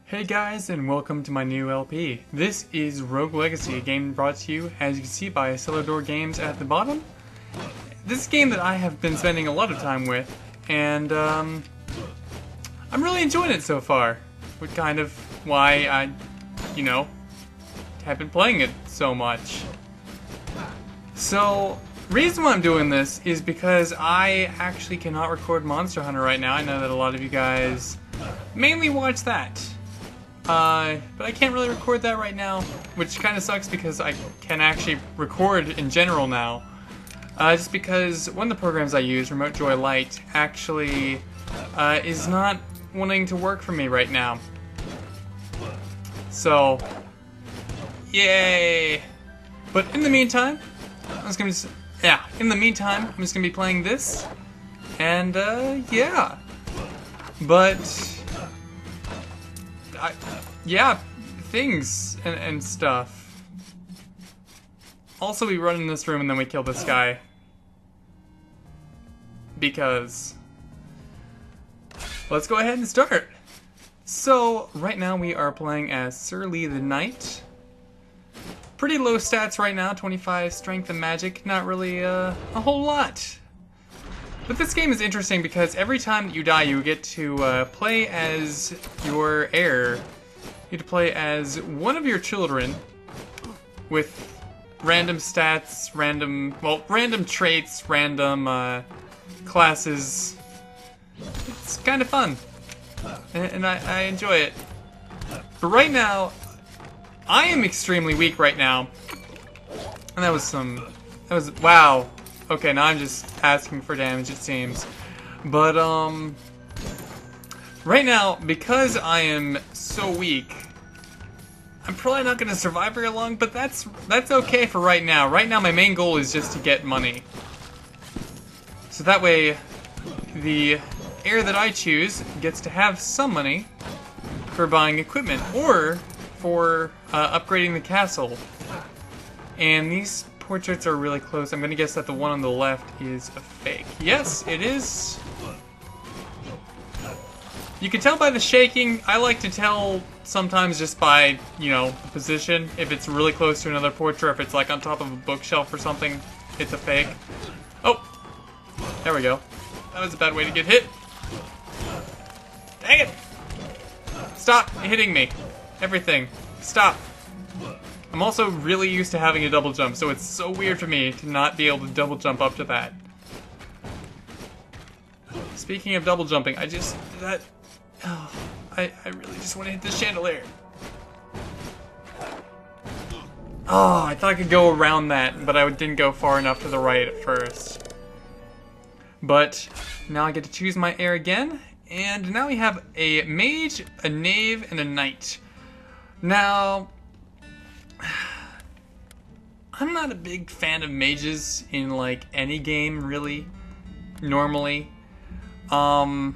Hey guys, and welcome to my new LP. This is Rogue Legacy, a game brought to you, as you can see, by Celador Games at the bottom. This is a game that I have been spending a lot of time with, and I'm really enjoying it so far. Which kind of why I, have been playing it so much. So, reason why I'm doing this is because I actually cannot record Monster Hunter right now. I know that a lot of you guys mainly watch that. But I can't really record that right now, which kind of sucks because I can actually record in general now. Just because one of the programs I use, Remote Joy Lite, actually is not wanting to work for me right now. So, yay! But in the meantime, I'm just gonna be playing this, and yeah. But things and stuff. Also, we run in this room and then we kill this guy. Because let's go ahead and start. So, right now we are playing as Sir Lee the Knight. Pretty low stats right now, 25 strength and magic, not really a whole lot. But this game is interesting because every time that you die, you get to play as your heir. You get to play as one of your children with random stats, random traits, random classes. It's kind of fun, and I enjoy it. But right now, I am extremely weak right now, and that was wow. Okay, now I'm just asking for damage, it seems. But, right now, because I am so weak, I'm probably not going to survive very long, but that's okay for right now. Right now, my main goal is just to get money. So that way, the heir that I choose gets to have some money for buying equipment, or for upgrading the castle. And these portraits are really close. I'm gonna guess that the one on the left is a fake. Yes, it is. You can tell by the shaking. I like to tell sometimes just by, the position. If it's really close to another portrait, if it's like on top of a bookshelf or something, it's a fake. Oh, there we go. That was a bad way to get hit. Dang it! Stop hitting me. Everything. Stop. I'm also really used to having a double jump, so it's so weird for me to not be able to double jump up to that. Speaking of double jumping, I really just want to hit this chandelier. Oh, I thought I could go around that, but I didn't go far enough to the right at first. But now I get to choose my heir again, and now we have a mage, a knave, and a knight. Now, I'm not a big fan of mages in, like, any game, really, normally. I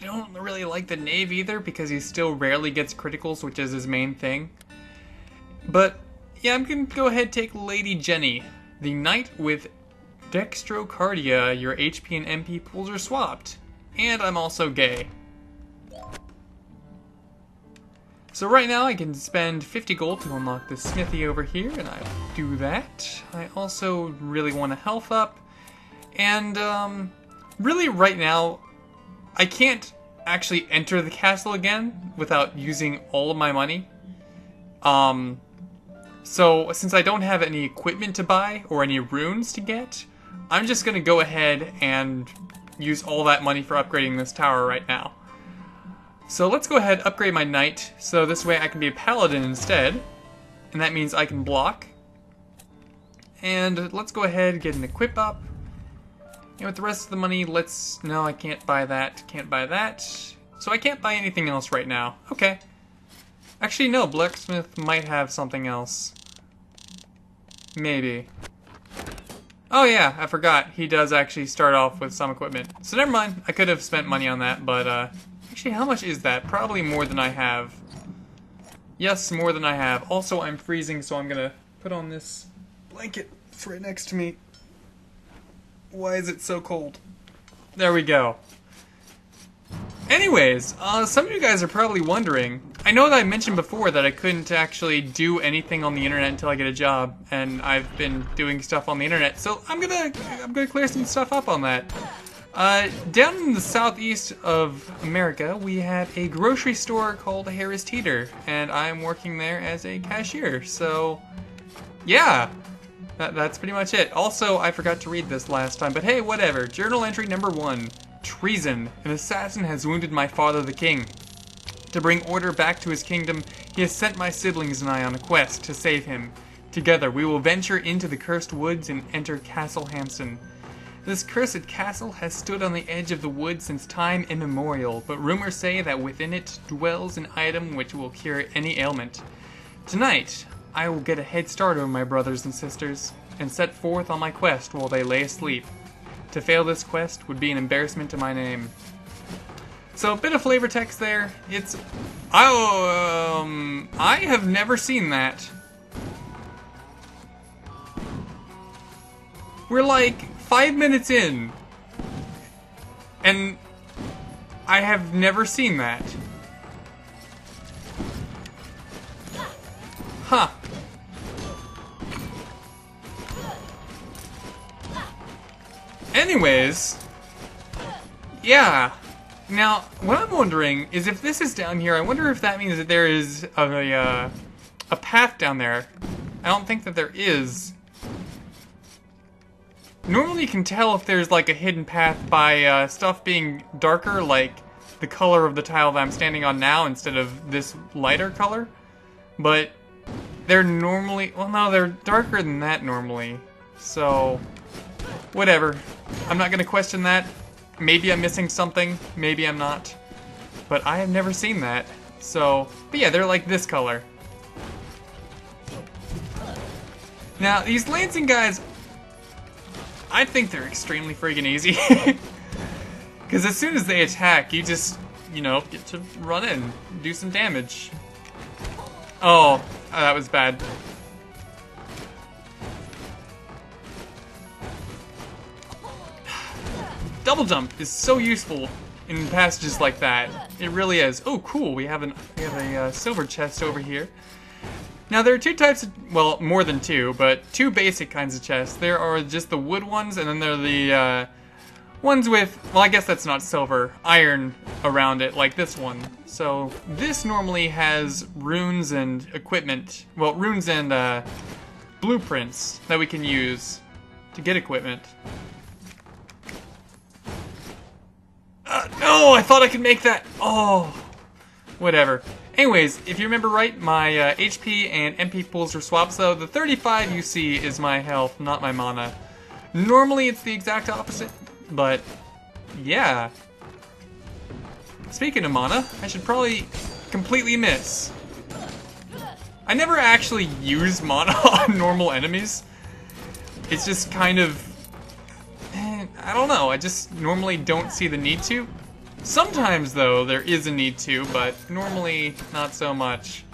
don't really like the knave either, because he still rarely gets criticals, which is his main thing. But, yeah, I'm gonna go ahead and take Lady Jenny. The knight with Dextrocardia, your HP and MP pools are swapped. And I'm also gay. So right now I can spend 50 gold to unlock the smithy over here, and I'll do that. I also really want a health up, and really right now I can't actually enter the castle again without using all of my money. So since I don't have any equipment to buy or any runes to get, I'm just gonna go ahead and use all that money for upgrading this tower right now. So let's go ahead and upgrade my knight, so this way I can be a paladin instead. And that means I can block. And let's go ahead and get an equip up. And with the rest of the money, no, I can't buy that, can't buy that. So I can't buy anything else right now. Okay. Actually, no, Blacksmith might have something else. Maybe. Oh yeah, I forgot. He does actually start off with some equipment. So never mind, I could have spent money on that, but actually, how much is that? Probably more than I have. Yes, more than I have. Also, I'm freezing, so I'm gonna put on this blanket. It's right next to me. Why is it so cold? There we go. Anyways, some of you guys are probably wondering, I know that I mentioned before that I couldn't actually do anything on the internet until I get a job, and I've been doing stuff on the internet, so I'm gonna clear some stuff up on that. Down in the southeast of America, we have a grocery store called Harris Teeter, and I'm working there as a cashier, so yeah. That's pretty much it. Also, I forgot to read this last time, but hey, whatever. Journal entry number 1. Treason. An assassin has wounded my father the king. To bring order back to his kingdom, he has sent my siblings and I on a quest to save him. Together, we will venture into the cursed woods and enter Castle Hampson. This cursed castle has stood on the edge of the woods since time immemorial, but rumors say that within it dwells an item which will cure any ailment. Tonight, I will get a head start over my brothers and sisters, and set forth on my quest while they lay asleep. To fail this quest would be an embarrassment to my name. So a bit of flavor text there. I have never seen that. We're like 5 minutes in, and I have never seen that. Huh. Anyways, yeah. Now, what I'm wondering is if this is down here, I wonder if that means that there is a path down there. I don't think that there is. Normally you can tell if there's like a hidden path by stuff being darker, like the color of the tile that I'm standing on now instead of this lighter color. But they're normally, well no, they're darker than that normally. So, whatever. I'm not gonna question that. Maybe I'm missing something, maybe I'm not. But I have never seen that. So, but yeah, they're like this color. Now, these Lancing guys, I think they're extremely friggin' easy. Because as soon as they attack, you just, you know, get to run in, do some damage. Oh, that was bad. Double jump is so useful in passages like that. It really is. Oh, cool. We have a silver chest over here. Now there are two types of, well, more than two, but two basic kinds of chests. There are just the wood ones, and then there are the ones with, well, I guess that's not silver, iron around it, like this one. So this normally has runes and equipment, well, runes and blueprints that we can use to get equipment. No, I thought I could make that. Oh, whatever. Anyways, if you remember right, my HP and MP pools are swapped, so the 35 you see is my health, not my mana. Normally it's the exact opposite, but yeah. Speaking of mana, I should probably completely miss. I never actually use mana on normal enemies. It's just kind of, I don't know, I just normally don't see the need to. Sometimes, though, there is a need to, but normally not so much.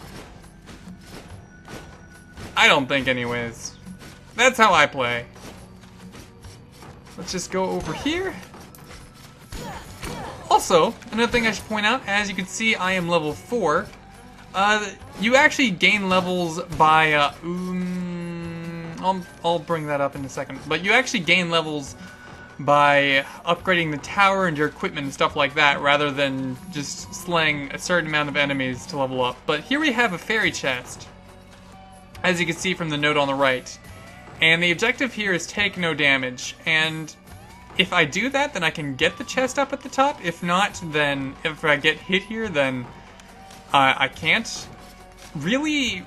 I don't think, anyways. That's how I play. Let's just go over here. Also, another thing I should point out, as you can see, I am level 4. You actually gain levels by, I'll bring that up in a second, but you actually gain levels by upgrading the tower and your equipment and stuff like that, rather than just slaying a certain amount of enemies to level up. But here we have a fairy chest, as you can see from the note on the right. And the objective here is take no damage, and if I do that, then I can get the chest up at the top. If not, then if I get hit here, then I can't. Really,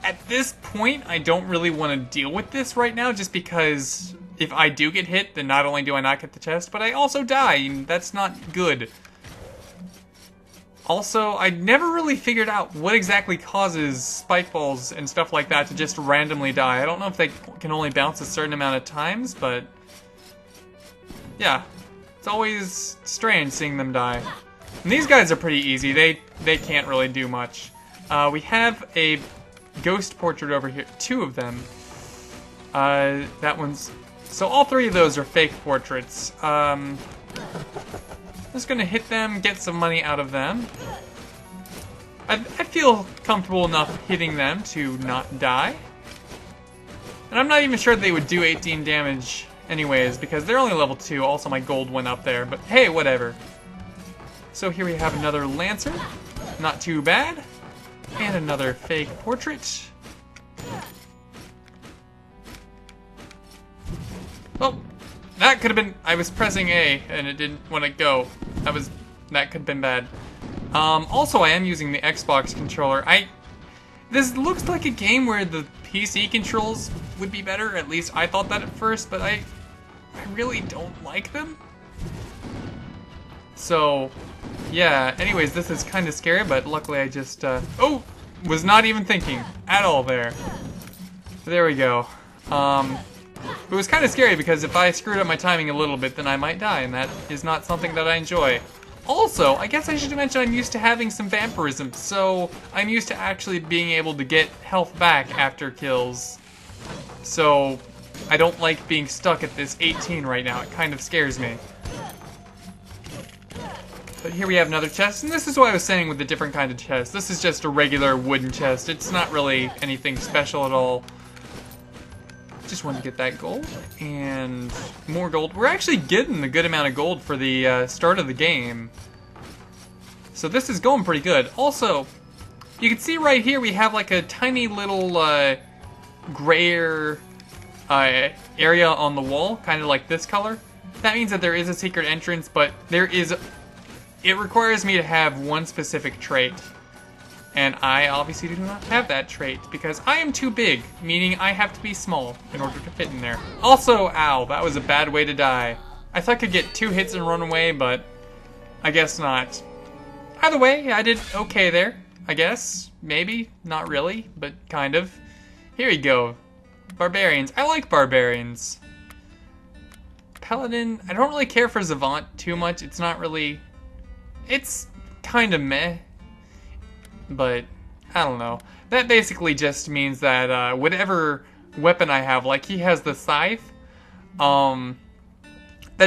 at this point, I don't really want to deal with this right now, just because if I do get hit, then not only do I not get the chest, but I also die, and that's not good. Also, I never really figured out what exactly causes spike balls and stuff like that to just randomly die. I don't know if they can only bounce a certain amount of times, but yeah, it's always strange seeing them die. And these guys are pretty easy. They can't really do much. We have a ghost portrait over here, 2 of them. That one's... So all 3 of those are fake portraits. Well, just gonna hit them, get some money out of them. I feel comfortable enough hitting them to not die. And I'm not even sure they would do 18 damage anyways, because they're only level 2. Also, my gold went up there, but hey, whatever. So here we have another Lancer. Not too bad. And another fake portrait. Oh, that could have been... I was pressing A, and it didn't want to go. That could have been bad. Also, I am using the Xbox controller. This looks like a game where the PC controls would be better. At least I thought that at first, but I really don't like them. So, yeah. Anyways, this is kind of scary, but luckily I just, oh! Was not even thinking at all there. There we go. It was kind of scary because if I screwed up my timing a little bit, then I might die, and that is not something that I enjoy. Also, I guess I should mention I'm used to having some vampirism, so I'm used to actually being able to get health back after kills. So, I don't like being stuck at this 18 right now. It kind of scares me. But here we have another chest, and this is what I was saying with the different kind of chest. This is just a regular wooden chest. It's not really anything special at all. Just wanted to get that gold, and more gold. We're actually getting a good amount of gold for the start of the game. So this is going pretty good. Also, you can see right here we have like a tiny little grayer area on the wall, kind of like this color. That means that there is a secret entrance, but it requires me to have one specific trait. And I obviously do not have that trait because I am too big, meaning I have to be small in order to fit in there. Also, ow, that was a bad way to die. I thought I could get 2 hits and run away, but I guess not. Either way, I did okay there, I guess. Maybe, not really, but kind of. Here we go. Barbarians. I like barbarians. Paladin, I don't really care for Zavant too much. It's not really... It's kind of meh. But, I don't know. That basically just means that whatever weapon I have, like he has the scythe, that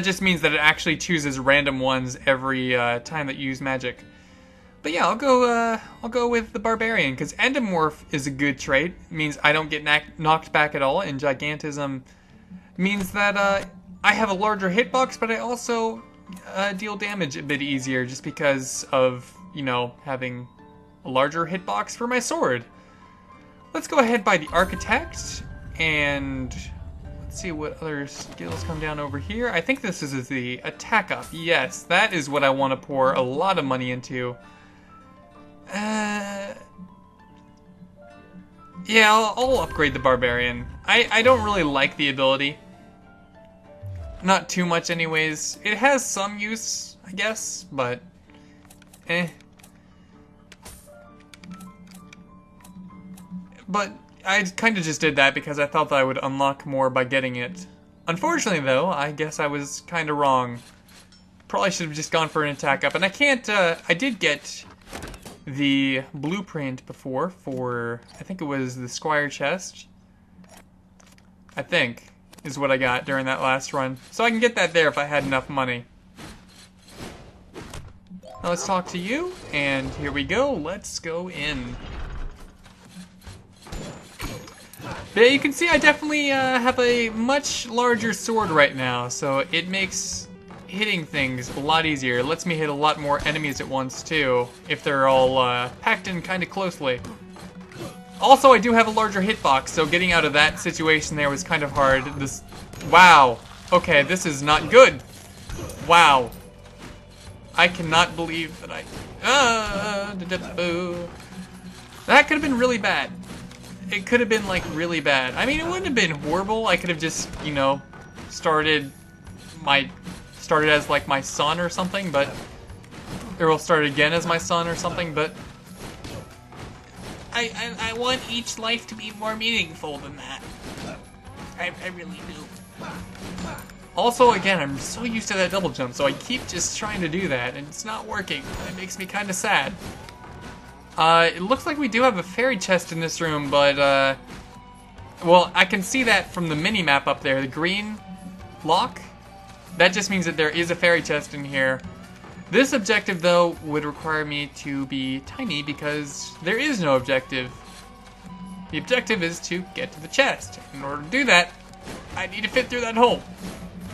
just means that it actually chooses random ones every time that you use magic. But yeah, I'll go with the Barbarian, because Endomorph is a good trait. It means I don't get knocked back at all, and Gigantism means that I have a larger hitbox, but I also deal damage a bit easier, just because of, you know, having a larger hitbox for my sword. Let's go ahead by the Architect, and let's see what other skills come down over here. I think this is the attack up. Yes, that is what I want to pour a lot of money into. Yeah, I'll upgrade the Barbarian. I don't really like the ability. Not too much anyways. It has some use, I guess, but eh. But I kind of just did that because I thought that I would unlock more by getting it. Unfortunately, though, I guess I was kind of wrong. Probably should have just gone for an attack up. And I can't, I did get the blueprint before for, I think it was the Squire chest. I think, is what I got during that last run. So I can get that there if I had enough money. Now let's talk to you, and here we go. Let's go in. But yeah, you can see I definitely have a much larger sword right now, so it makes hitting things a lot easier. It lets me hit a lot more enemies at once, too, if they're all packed in kind of closely. Also, I do have a larger hitbox, so getting out of that situation there was kind of hard. Wow. Okay, this is not good. Wow. I cannot believe that that could have been really bad. It could have been, like, really bad. I mean, it wouldn't have been horrible. I could have just, you know, started as, like, my son or something, but... Or we'll start again as my son or something, but... I want each life to be more meaningful than that. I really do. Also, again, I'm so used to that double jump, so I keep just trying to do that, and it's not working. It makes me kind of sad. It looks like we do have a fairy chest in this room, but, well, I can see that from the mini-map up there, the green lock. That just means that there is a fairy chest in here. This objective, though, would require me to be tiny because there is no objective. The objective is to get to the chest. In order to do that, I need to fit through that hole.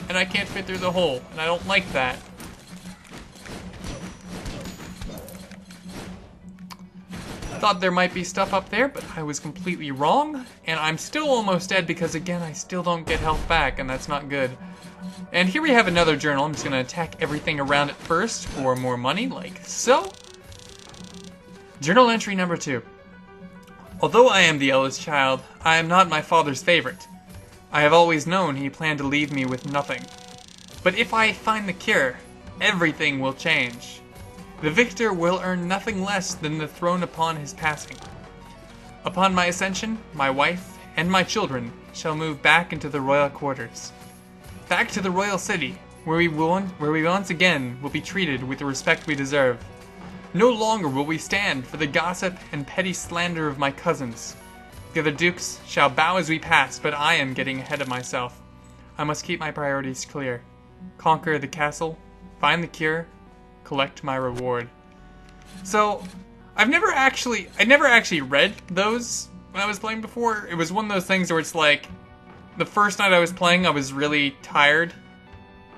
And I can't fit through the hole, and I don't like that. Thought there might be stuff up there, but I was completely wrong, and I'm still almost dead because, again, I still don't get health back, and that's not good. And here we have another journal. I'm just going to attack everything around it first for more money, like so. Journal entry number 2. Although I am the eldest child, I am not my father's favorite. I have always known he planned to leave me with nothing. But if I find the cure, everything will change. The victor will earn nothing less than the throne upon his passing. Upon my ascension, my wife and my children shall move back into the royal quarters. Back to the royal city, where we once again will be treated with the respect we deserve. No longer will we stand for the gossip and petty slander of my cousins. The other dukes shall bow as we pass, but I am getting ahead of myself. I must keep my priorities clear. Conquer the castle, find the cure, collect my reward. So, I never actually read those when I was playing before. It was one of those things where it's like, the first night I was playing, I was really tired,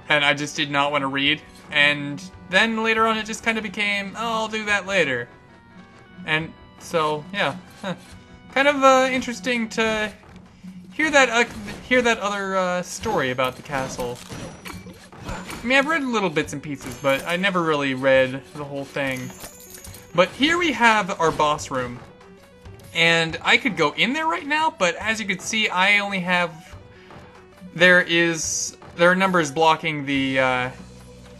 and I just did not want to read. And then later on, it just kind of became, oh, I'll do that later. And so, yeah, kind of interesting to hear that other story about the castle. I mean, I've read little bits and pieces, but I never really read the whole thing. But here we have our boss room. And I could go in there right now, but as you can see, I only have... There are numbers blocking the,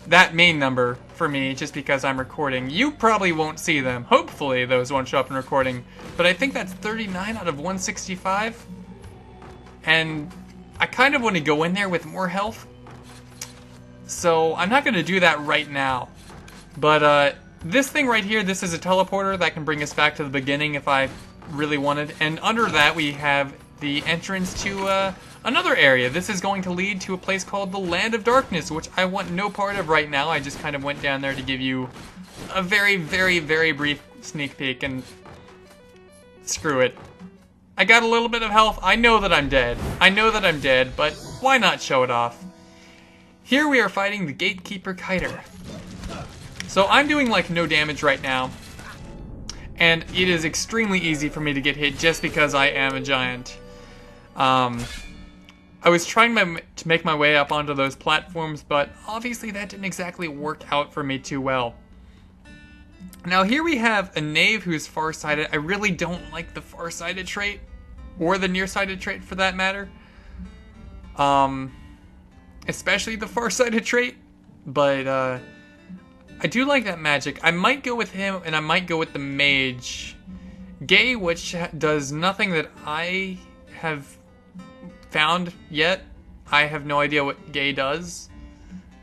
that main number for me, just because I'm recording. You probably won't see them. Hopefully those won't show up in recording. But I think that's 39 out of 165. And I kind of want to go in there with more health. So I'm not going to do that right now. But this thing right here, this is a teleporter that can bring us back to the beginning if I really wanted. And under that we have the entrance to another area. This is going to lead to a place called the Land of Darkness, which I want no part of right now. I just kind of went down there to give you a very, very, very brief sneak peek, and screw it. I got a little bit of health. I know that I'm dead. But why not show it off? Here we are fighting the Gatekeeper Kiter. So I'm doing like no damage right now, and it is extremely easy for me to get hit just because I am a giant. I was trying to make my way up onto those platforms, but obviously that didn't exactly work out for me too well. Now here we have a knave who's farsighted. I really don't like the farsighted trait, or the nearsighted trait for that matter. Especially the farsighted trait, but I do like that magic. I might go with him, and I might go with the mage. Gay, which does nothing that I have found yet. I have no idea what Gay does.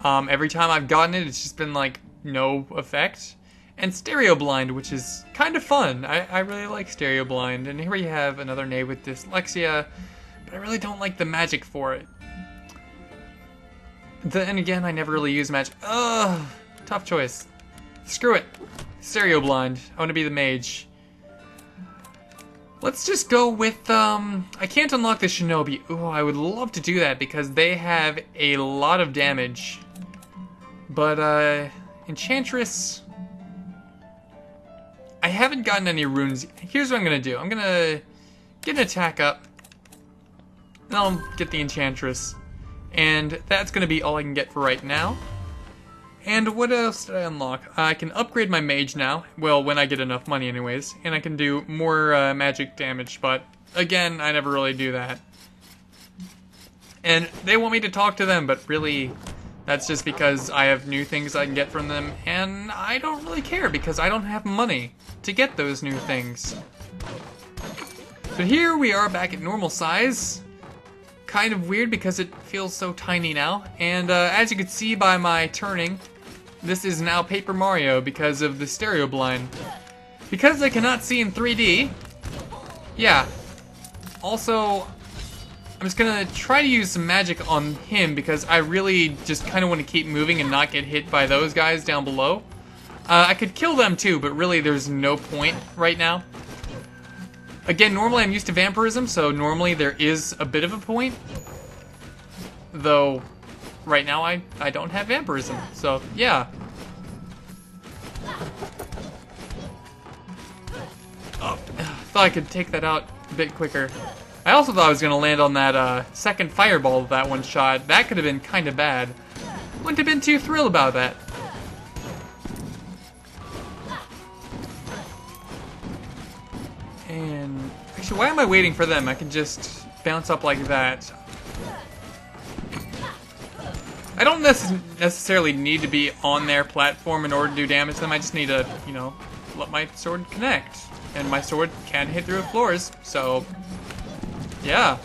Every time I've gotten it, it's just been like no effect. And Stereo Blind, which is kind of fun. I really like Stereo Blind. And here we have another knave with Dyslexia, but I really don't like the magic for it. Then again, I never really use magic. Ugh, tough choice. Screw it. Stereo Blind. I want to be the mage. Let's just go with, I can't unlock the Shinobi. Ooh, I would love to do that because they have a lot of damage. But, Enchantress... I haven't gotten any runes. Here's what I'm gonna do. I'm gonna get an attack up. And I'll get the Enchantress. And that's gonna be all I can get for right now. And what else did I unlock? I can upgrade my mage now. Well, when I get enough money anyways. And I can do more magic damage, but again, I never really do that. And they want me to talk to them, but really, that's just because I have new things I can get from them, and I don't really care because I don't have money to get those new things. But here we are back at normal size. Kind of weird because it feels so tiny now. And as you can see by my turning, this is now Paper Mario because of the Stereo Blind. Because I cannot see in 3D, yeah. Also, I'm just gonna try to use some magic on him because I really just kind of want to keep moving and not get hit by those guys down below. I could kill them too, but really there's no point right now. Again, normally I'm used to vampirism, so normally there is a bit of a point. Though, right now I don't have vampirism, so yeah. Oh, thought I could take that out a bit quicker. I also thought I was going to land on that second fireball with that one shot. That could have been kind of bad. Wouldn't have been too thrilled about that. And actually, why am I waiting for them? I can just bounce up like that. I don't necessarily need to be on their platform in order to do damage to them. I just need to, you know, let my sword connect. And my sword can hit through floors, so yeah.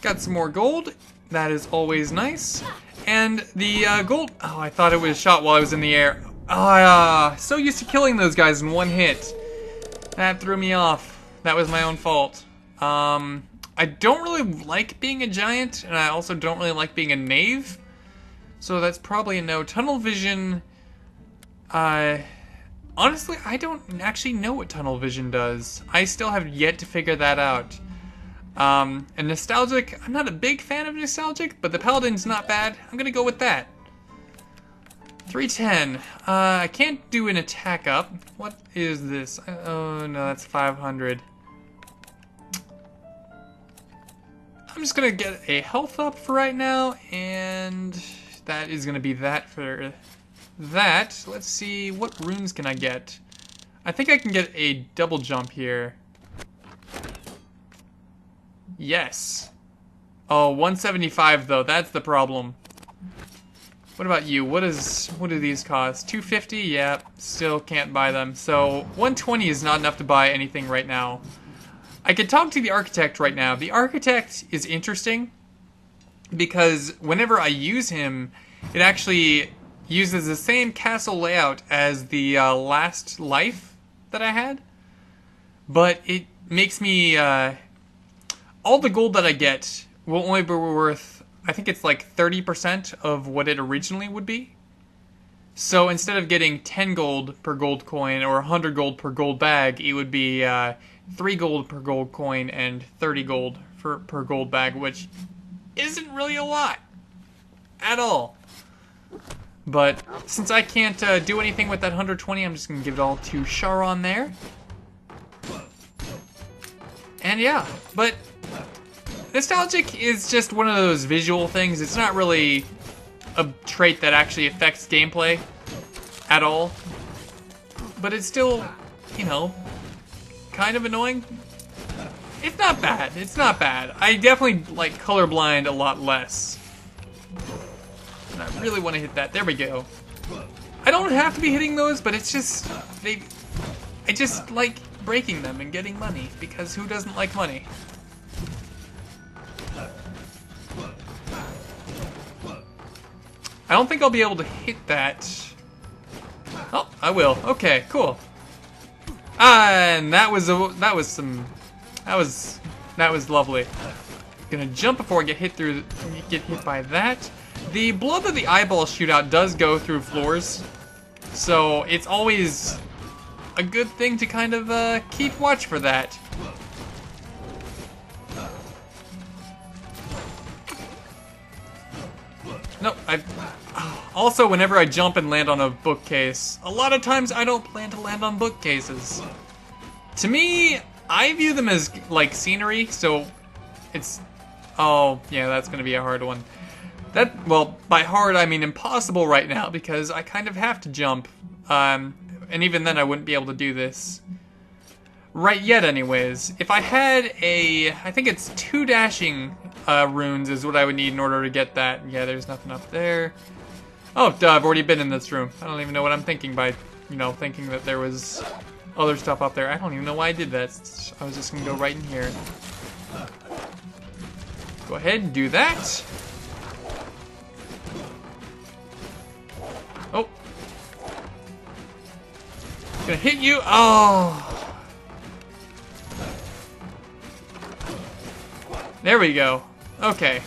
Got some more gold. That is always nice. And the gold... Oh, I thought it was shot while I was in the air. Oh, so used to killing those guys in one hit. That threw me off. That was my own fault. I don't really like being a giant, and I also don't really like being a knave. So that's probably a no. Tunnel vision... honestly, I don't actually know what tunnel vision does. I still have yet to figure that out. And nostalgic, I'm not a big fan of nostalgic, but the paladin's not bad. I'm gonna go with that. 310. I can't do an attack up. What is this? Oh no, that's 500. I'm just gonna get a health up for right now, and that is gonna be that for that. Let's see, what runes can I get? I think I can get a double jump here. Yes. Oh, 175 though, that's the problem. What about you? What do these cost? 250? Yeah, still can't buy them. So 120 is not enough to buy anything right now. I could talk to the architect right now. The architect is interesting because whenever I use him, it actually uses the same castle layout as the last life that I had, but it makes me all the gold that I get will only be worth, I think it's like 30% of what it originally would be. So instead of getting 10 gold per gold coin or 100 gold per gold bag, it would be 3 gold per gold coin and 30 gold per gold bag, which isn't really a lot at all. But since I can't do anything with that 120, I'm just going to give it all to Charon there. And yeah, but nostalgic is just one of those visual things. It's not really a trait that actually affects gameplay at all. But it's still, you know, kind of annoying. It's not bad. It's not bad. I definitely like colorblind a lot less. And I really want to hit that. There we go. I don't have to be hitting those, but it's just I just like breaking them and getting money, because who doesn't like money? I don't think I'll be able to hit that. Oh, I will. Okay, cool. And that was lovely. Gonna jump before I get hit by that. The blood that the eyeballs shoot out does go through floors, so it's always a good thing to kind of keep watch for that. No, also, whenever I jump and land on a bookcase, a lot of times I don't plan to land on bookcases. To me, I view them as like scenery, so it's... Oh, yeah, that's gonna be a hard one. Well, by hard I mean impossible right now, because I kind of have to jump. And even then I wouldn't be able to do this. Right yet, anyways. If I had I think it's 2 dashing runes is what I would need in order to get that. Yeah, there's nothing up there. Oh, duh, I've already been in this room. I don't even know what I'm thinking by, you know, thinking that there was other stuff up there. I don't even know why I did that. I was just gonna go right in here. Go ahead and do that. Gonna hit you. Oh. There we go. Okay.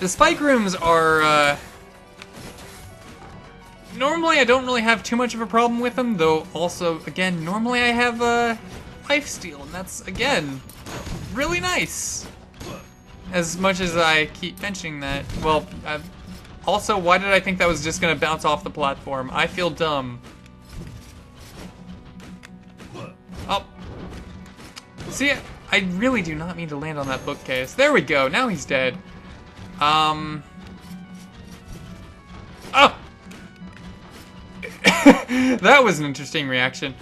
The spike rooms are, normally I don't really have too much of a problem with them, though also, again, normally I have, lifesteal, and that's, again, really nice. As much as I keep mentioning that. Well, also, why did I think that was just gonna bounce off the platform? I feel dumb. Oh. See, I really do not mean to land on that bookcase. There we go, now he's dead. Oh! That was an interesting reaction.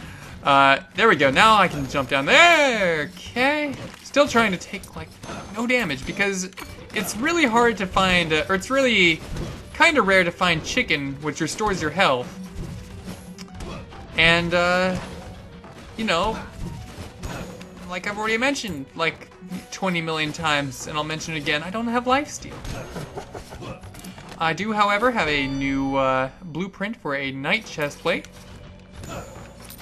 There we go, now I can jump down there. Okay. Still trying to take, like, no damage, because it's really hard to find, or it's really kind of rare to find chicken, which restores your health. And, you know, like I've already mentioned, like, 20 million times, and I'll mention it again, I don't have lifesteal. I do, however, have a new blueprint for a knight chestplate,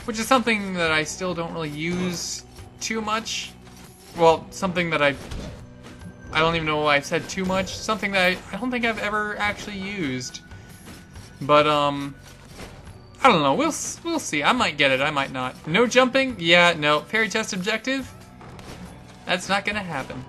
which is something that I still don't really use too much. Well, something that I don't even know why I said too much. Something that I don't think I've ever actually used. But, I don't know. We'll see. I might get it. I might not. No jumping? Yeah, no. Fairy chest objective? That's not gonna happen.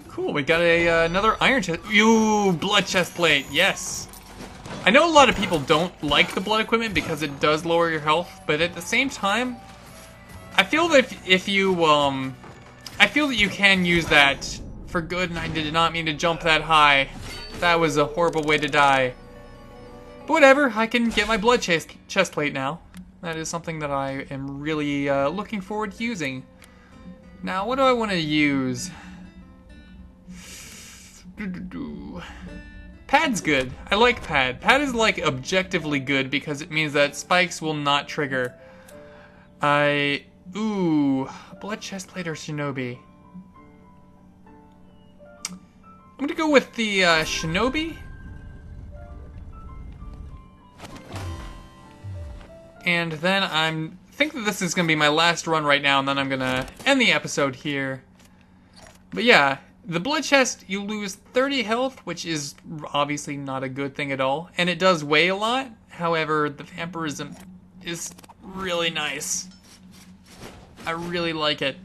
Cool, we got another iron chest. Ooh, blood chest plate, yes. I know a lot of people don't like the blood equipment because it does lower your health, but at the same time, I feel that if you, I feel that you can use that for good, and I did not mean to jump that high. That was a horrible way to die. But whatever, I can get my blood chest plate now. That is something that I am really looking forward to using. Now, what do I want to use? Pad's good. I like Pad. Pad is like objectively good because it means that spikes will not trigger. Ooh, blood chestplate or Shinobi? I'm gonna go with the Shinobi. And then I think that this is gonna be my last run right now, and then I'm gonna end the episode here. But yeah. The blood chest, you lose 30 health, which is obviously not a good thing at all. And it does weigh a lot. However, the vampirism is really nice. I really like it.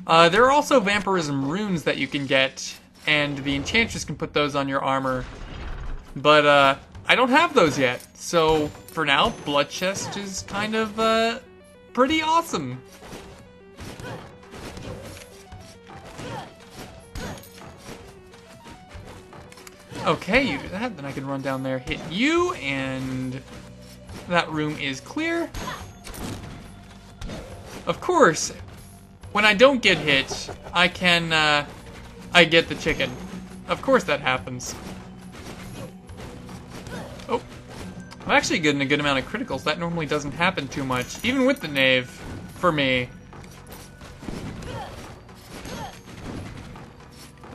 There are also vampirism runes that you can get, and the enchantress can put those on your armor. But I don't have those yet. So for now, blood chest is kind of pretty awesome. Okay, you do that, then I can run down there, hit you, and that room is clear. Of course, when I don't get hit, I get the chicken. Of course that happens. Oh, I'm actually getting a good amount of criticals. That normally doesn't happen too much, even with the knave, for me.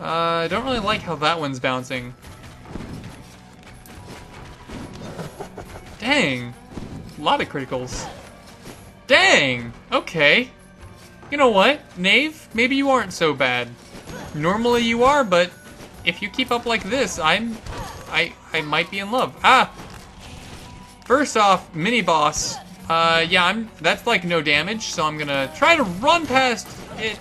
I don't really like how that one's bouncing. Dang. A lot of criticals. Dang! Okay. You know what, Knave? Maybe you aren't so bad. Normally you are, but if you keep up like this, I might be in love. Ah! First off, mini-boss. Yeah, that's like no damage, so I'm gonna try to run past it.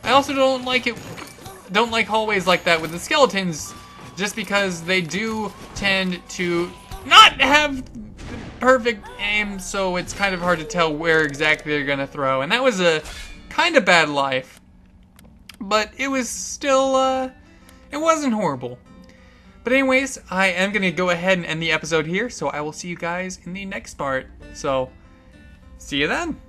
I also don't like hallways like that with the skeletons, just because they do tend to not have perfect aim, so it's kind of hard to tell where exactly they're gonna throw. And that was a kind of bad life, but it was still, it wasn't horrible. But anyways, I am gonna go ahead and end the episode here, so I will see you guys in the next part. So, see you then.